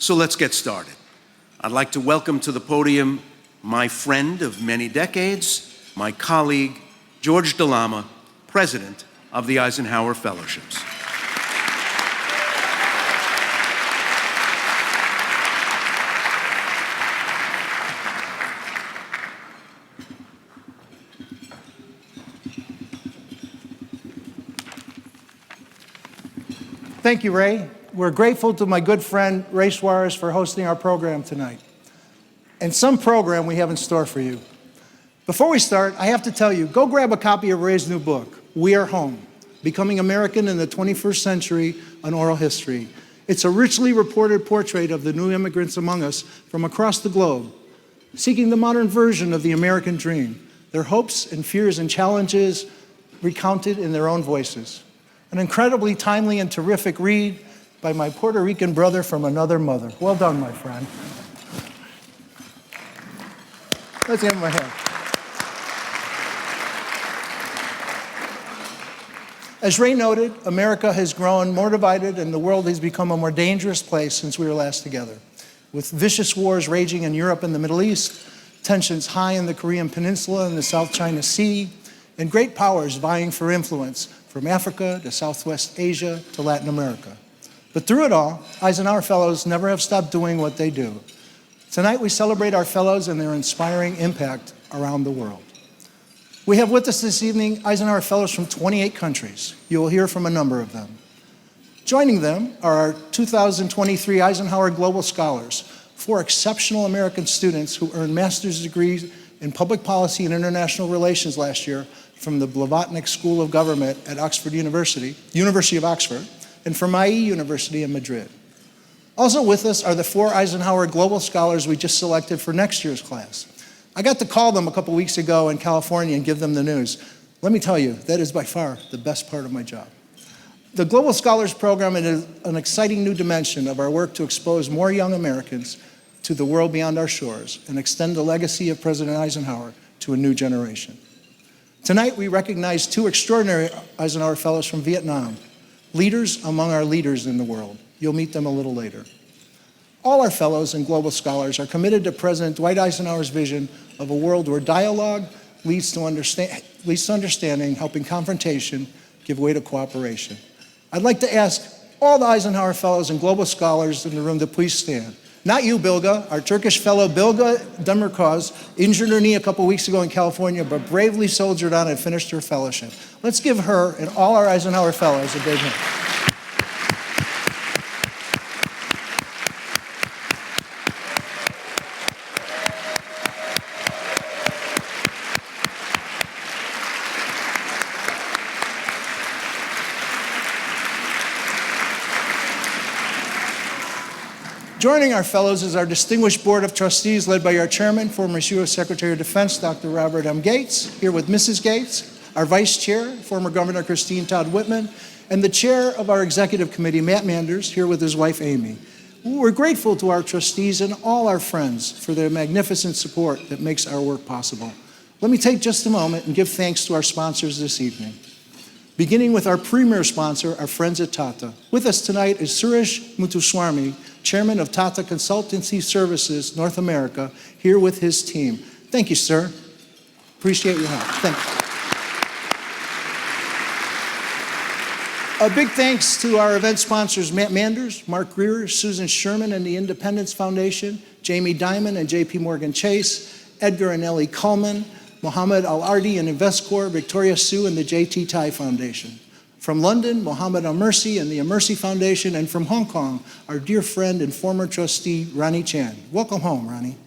So let's get started. I'd like to welcome to the podium my friend of many decades, my colleague, George Lama, President of the Eisenhower Fellowships. Thank you, Ray. We're grateful to my good friend, Ray Suarez, for hosting our program tonight. And some program we have in store for you. Before we start, I have to tell you, go grab a copy of Ray's new book, We Are Home, Becoming American in the 21st Century, an Oral History. It's a richly reported portrait of the new immigrants among us from across the globe, seeking the modern version of the American dream, their hopes and fears and challenges recounted in their own voices. An incredibly timely and terrific read by my Puerto Rican brother from another mother. Well done, my friend. Let's give him a hand. As Ray noted, America has grown more divided and the world has become a more dangerous place since we were last together. With vicious wars raging in Europe and the Middle East, tensions high in the Korean Peninsula and the South China Sea, and great powers vying for influence from Africa to Southwest Asia to Latin America. But through it all, Eisenhower Fellows never have stopped doing what they do. Tonight we celebrate our fellows and their inspiring impact around the world. We have with us this evening Eisenhower Fellows from 28 countries. You will hear from a number of them. Joining them are our 2023 Eisenhower Global Scholars, 4 exceptional American students who earned master's degrees in public policy and international relations last year from the Blavatnik School of Government at Oxford University of Oxford, and from IE University in Madrid. Also with us are the 4 Eisenhower Global Scholars we just selected for next year's class. I got to call them a couple weeks ago in California and give them the news. Let me tell you, that is by far the best part of my job. The Global Scholars Program is an exciting new dimension of our work to expose more young Americans to the world beyond our shores and extend the legacy of President Eisenhower to a new generation. Tonight, we recognize 2 extraordinary Eisenhower Fellows from Vietnam, leaders among our leaders in the world. You'll meet them a little later. All our fellows and global scholars are committed to President Dwight Eisenhower's vision of a world where dialogue leads to understanding, helping confrontation give way to cooperation. I'd like to ask all the Eisenhower Fellows and global scholars in the room to please stand. Not you, Bilge. Our Turkish fellow, Bilge Demirkaz, injured her knee a couple weeks ago in California, but bravely soldiered on and finished her fellowship. Let's give her and all our Eisenhower Fellows a big hand. Joining our fellows is our distinguished board of trustees led by our chairman, former U.S. Secretary of Defense, Dr. Robert M. Gates, here with Mrs. Gates, our vice chair, former Governor Christine Todd Whitman, and the chair of our executive committee, Matt Manders, here with his wife, Amy. We're grateful to our trustees and all our friends for their magnificent support that makes our work possible. Let me take just a moment and give thanks to our sponsors this evening. Beginning with our premier sponsor, our friends at Tata. With us tonight is Suresh Muthuswamy, Chairman of Tata Consultancy Services North America, here with his team. Thank you, sir. Appreciate your help. Thank you. A big thanks to our event sponsors, Matt Manders, Mark Greer, Susan Sherman and the Independence Foundation, Jamie Dimon and JP Morgan Chase, Edgar and Ellie Cullman, Mohammed Al-Ardi and Investcorp, Victoria Sue and the J.T. Tai Foundation. From London, Mohammed Al-Mersi and the Al-Mersi Foundation, and from Hong Kong, our dear friend and former trustee, Ronnie Chan. Welcome home, Ronnie.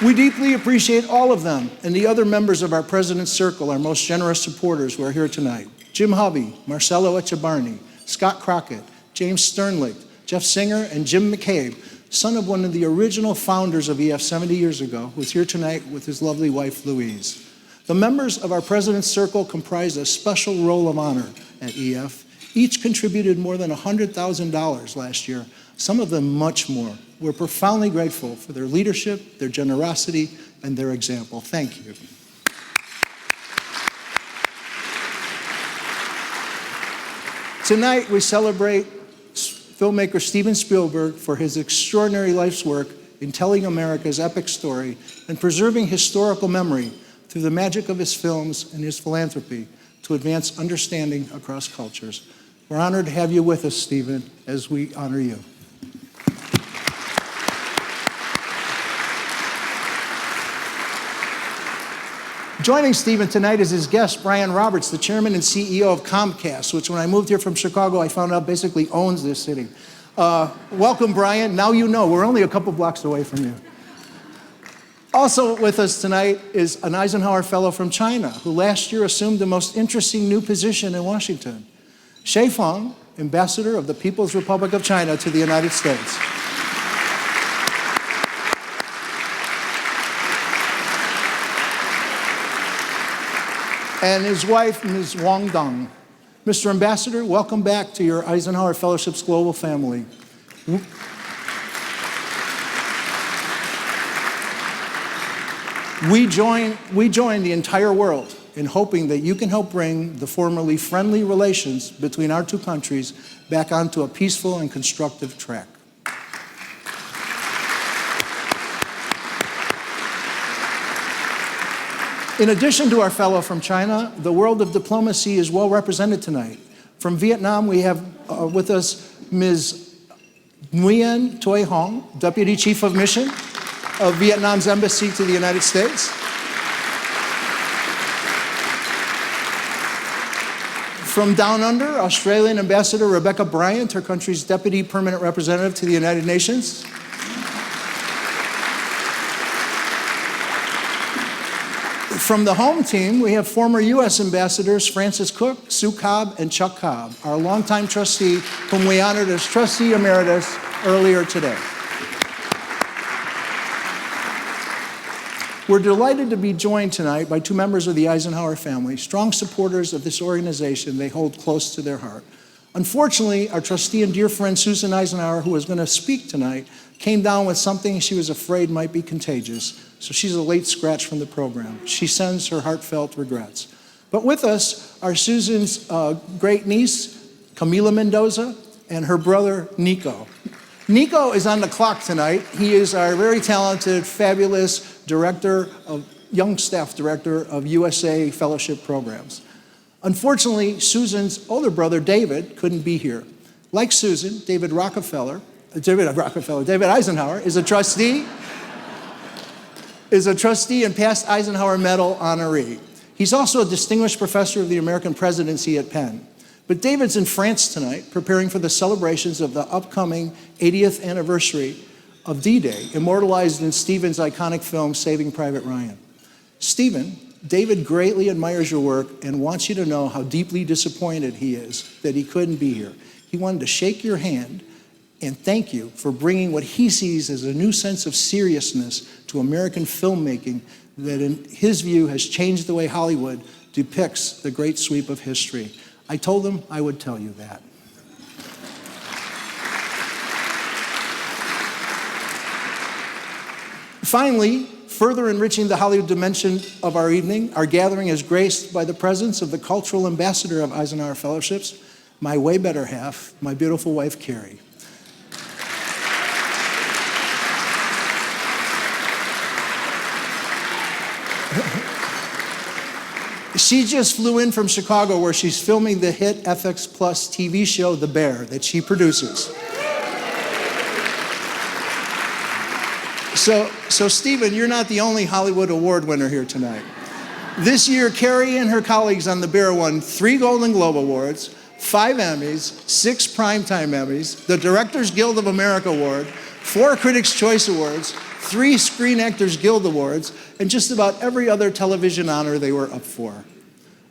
We deeply appreciate all of them and the other members of our President's Circle, our most generous supporters who are here tonight. Jim Hubby, Marcelo Echebarni, Scott Crockett, James Sternlicht, Jeff Singer, and Jim McCabe, son of one of the original founders of EF 70 years ago, who is here tonight with his lovely wife, Louise. The members of our President's Circle comprise a special roll of honor at EF. Each contributed more than $100,000 last year, some of them much more. We're profoundly grateful for their leadership, their generosity, and their example. Thank you. Tonight, we celebrate filmmaker Steven Spielberg for his extraordinary life's work in telling America's epic story and preserving historical memory through the magic of his films and his philanthropy to advance understanding across cultures. We're honored to have you with us, Steven, as we honor you. Joining Steven tonight is his guest, Brian Roberts, the chairman and CEO of Comcast, which when I moved here from Chicago, I found out basically owns this city. Welcome, Brian. Now you know. We're only a couple blocks away from you. Also with us tonight is an Eisenhower Fellow from China, who last year assumed the most interesting new position in Washington. Xie Feng, Ambassador of the People's Republic of China to the United States. And his wife, Ms. Wang Dong. Mr. Ambassador, welcome back to your Eisenhower Fellowship's global family. We join the entire world in hoping that you can help bring the formerly friendly relations between our two countries back onto a peaceful and constructive track. In addition to our fellow from China, the world of diplomacy is well represented tonight. From Vietnam, we have with us Ms. Nguyen Toi Hong, Deputy Chief of Mission of Vietnam's Embassy to the United States. From Down Under, Australian Ambassador Rebecca Bryant, her country's Deputy Permanent Representative to the United Nations. From the home team, we have former U.S. Ambassadors Francis Cook, Sue Cobb, and Chuck Cobb, our longtime trustee, whom we honored as Trustee Emeritus earlier today. We're delighted to be joined tonight by two members of the Eisenhower family, strong supporters of this organization they hold close to their heart. Unfortunately, our trustee and dear friend Susan Eisenhower, who was going to speak tonight, came down with something she was afraid might be contagious. So she's a late scratch from the program. She sends her heartfelt regrets. But with us are Susan's great niece, Camila Mendoza, and her brother, Nico. Nico is on the clock tonight. He is our very talented, fabulous young staff director of USA Fellowship Programs. Unfortunately, Susan's older brother, David, couldn't be here. Like Susan, David Eisenhower is a trustee and past Eisenhower Medal honoree. He's also a distinguished professor of the American presidency at Penn. But David's in France tonight, preparing for the celebrations of the upcoming 80th anniversary of D-Day, immortalized in Steven's iconic film, Saving Private Ryan. Steven, David greatly admires your work and wants you to know how deeply disappointed he is that he couldn't be here. He wanted to shake your hand and thank you for bringing what he sees as a new sense of seriousness to American filmmaking that, in his view, has changed the way Hollywood depicts the great sweep of history. I told him I would tell you that. Finally, further enriching the Hollywood dimension of our evening, our gathering is graced by the presence of the cultural ambassador of Eisenhower Fellowships, my way better half, my beautiful wife, Carrie. She just flew in from Chicago, where she's filming the hit FX Plus TV show, The Bear, that she produces. So Steven, you're not the only Hollywood award winner here tonight. This year, Carrie and her colleagues on The Bear won 3 Golden Globe Awards, 5 Emmys, 6 Primetime Emmys, the Directors Guild of America Award, 4 Critics' Choice Awards, 3 Screen Actors Guild Awards, and just about every other television honor they were up for.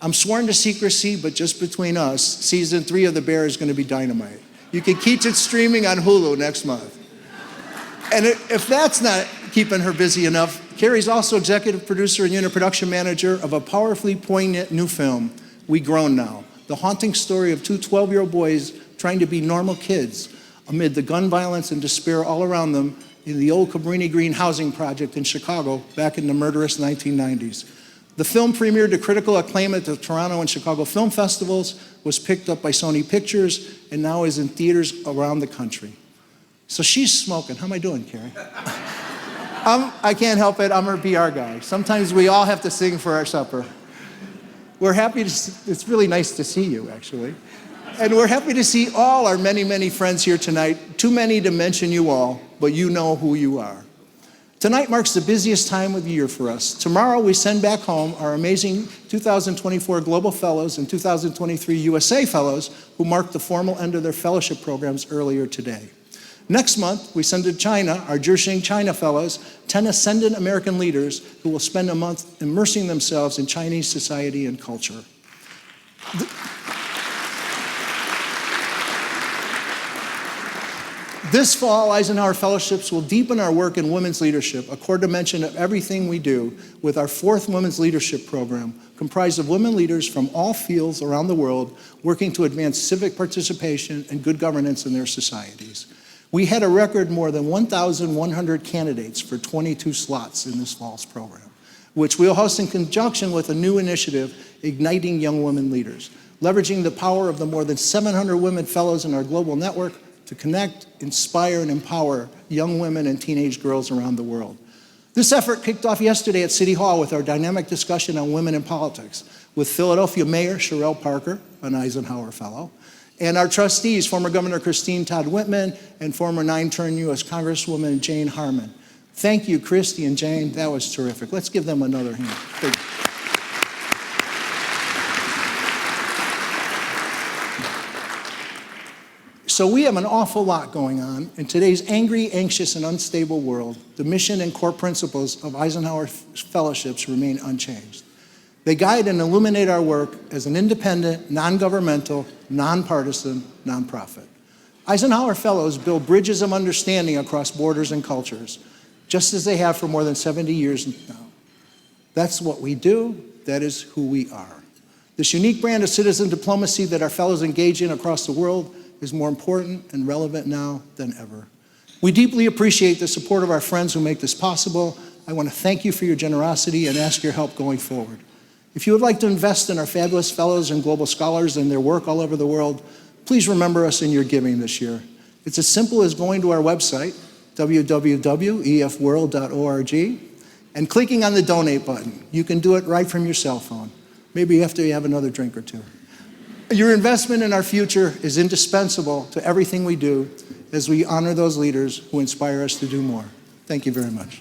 I'm sworn to secrecy, but just between us, season 3 of The Bear is going to be dynamite. You can keep it streaming on Hulu next month. And if that's not keeping her busy enough, Carrie's also executive producer and unit production manager of a powerfully poignant new film, We Grown Now, the haunting story of 2 12-year-old boys trying to be normal kids amid the gun violence and despair all around them in the old Cabrini Green housing project in Chicago back in the murderous 1990s. The film premiered to critical acclaim at the Toronto and Chicago Film Festivals, was picked up by Sony Pictures, and now is in theaters around the country. So she's smoking. How am I doing, Carrie? I can't help it. I'm her PR guy. Sometimes we all have to sing for our supper. We're happy to it's really nice to see you, actually. And we're happy to see all our many, many friends here tonight. Too many to mention you all, but you know who you are. Tonight marks the busiest time of the year for us. Tomorrow we send back home our amazing 2024 Global Fellows and 2023 USA Fellows who marked the formal end of their fellowship programs earlier today. Next month, we send to China our Zhixing China Fellows, 10 ascendant American leaders who will spend a month immersing themselves in Chinese society and culture. This fall, Eisenhower Fellowships will deepen our work in women's leadership, a core dimension of everything we do, with our 4th Women's Leadership Program, comprised of women leaders from all fields around the world working to advance civic participation and good governance in their societies. We had a record more than 1,100 candidates for 22 slots in this fall's program, which we'll host in conjunction with a new initiative, Igniting Young Women Leaders, leveraging the power of the more than 700 women fellows in our global network to connect, inspire, and empower young women and teenage girls around the world. This effort kicked off yesterday at City Hall with our dynamic discussion on women in politics, with Philadelphia Mayor Sherelle Parker, an Eisenhower Fellow, and our trustees, former Governor Christine Todd Whitman and former 9-term U.S. Congresswoman Jane Harman. Thank you, Christy and Jane. That was terrific. Let's give them another hand. Thank you. So we have an awful lot going on. In today's angry, anxious, and unstable world, the mission and core principles of Eisenhower Fellowships remain unchanged. They guide and illuminate our work as an independent, non-governmental, nonpartisan nonprofit. Eisenhower Fellows build bridges of understanding across borders and cultures, just as they have for more than 70 years now. That's what we do. That is who we are. This unique brand of citizen diplomacy that our fellows engage in across the world is more important and relevant now than ever. We deeply appreciate the support of our friends who make this possible. I want to thank you for your generosity and ask your help going forward. If you would like to invest in our fabulous fellows and global scholars and their work all over the world, please remember us in your giving this year. It's as simple as going to our website, www.efworld.org, and clicking on the donate button. You can do it right from your cell phone, maybe after you have another drink or two. Your investment in our future is indispensable to everything we do as we honor those leaders who inspire us to do more. Thank you very much.